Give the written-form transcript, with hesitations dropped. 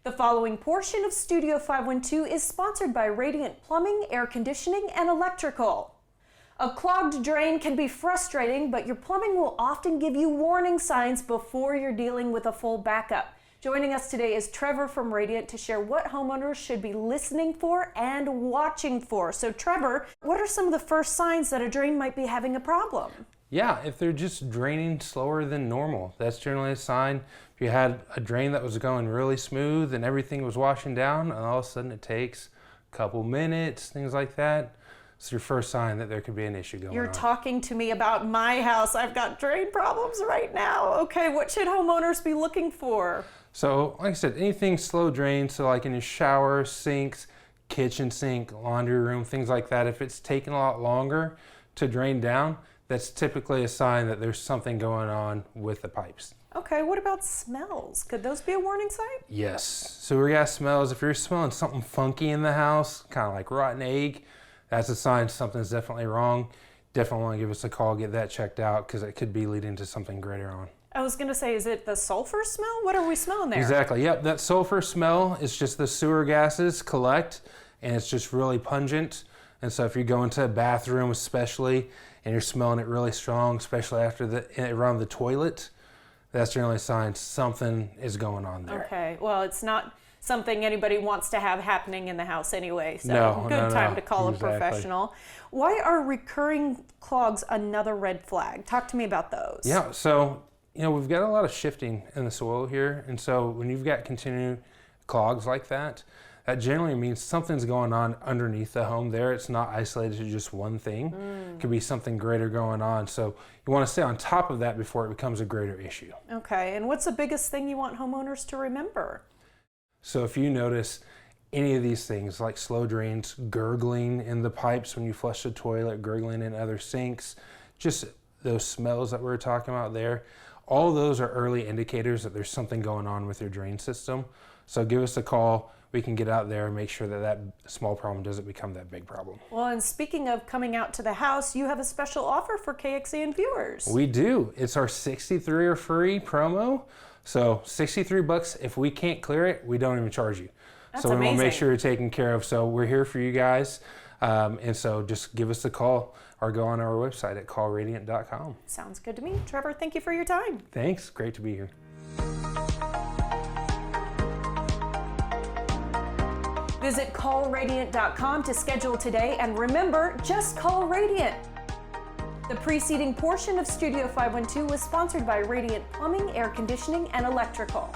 The following portion of Studio 512 is sponsored by Radiant Plumbing, Air Conditioning, and Electrical. A clogged drain can be frustrating, but your plumbing will often give you warning signs before you're dealing with a full backup. Joining us today is Trevor from Radiant to share what homeowners should be listening for and watching for. So Trevor, what are some of the first signs that a drain might be having a problem? Yeah, if they're just draining slower than normal, that's generally a sign. If you had a drain that was going really smooth and everything was washing down, and all of a sudden it takes a couple minutes, things like that, it's your first sign that there could be an issue going on. You're talking to me about my house. I've got drain problems right now. Okay, what should homeowners be looking for? So, like I said, anything slow drain, so like in your shower, sinks, kitchen sink, laundry room, things like that, if it's taking a lot longer to drain down, that's typically a sign that there's something going on with the pipes. Okay, what about smells? Could those be a warning sign? Yes, sewer gas smells. If you're smelling something funky in the house, kind of like rotten egg, that's a sign something's definitely wrong. Definitely want to give us a call, get that checked out, because it could be leading to something greater on. I was going to say, is it the sulfur smell? What are we smelling there? Exactly, yep, that sulfur smell is just the sewer gases collect, and it's just really pungent. And so if you go into a bathroom especially, and you're smelling it really strong, especially after around the toilet, that's generally a sign something is going on there. Okay, well, it's not something anybody wants to have happening in the house anyway, so good time to call a professional. Why are recurring clogs another red flag? Talk to me about those. Yeah, so we've got a lot of shifting in the soil here, and so when you've got continued clogs like that, that generally means something's going on underneath the home there. It's not isolated to just one thing. It could be something greater going on. So you want to stay on top of that before it becomes a greater issue. Okay, and what's the biggest thing you want homeowners to remember? So if you notice any of these things like slow drains, gurgling in the pipes when you flush the toilet, gurgling in other sinks, just those smells that we were talking about there, all those are early indicators that there's something going on with your drain system. So give us a call. We can get out there and make sure that that small problem doesn't become that big problem. Well, and speaking of coming out to the house, you have a special offer for KXAN viewers. We do. It's our 63 are free promo. So $63, if we can't clear it, we don't even charge you. That's so we amazing. want to make sure you're taken care of. So we're here for you guys. And so just give us a call or go on our website at callradiant.com. Sounds good to me. Trevor, thank you for your time. Thanks. Great to be here. Visit callradiant.com to schedule today, and remember, just call Radiant. The preceding portion of Studio 512 was sponsored by Radiant Plumbing, Air Conditioning, and Electrical.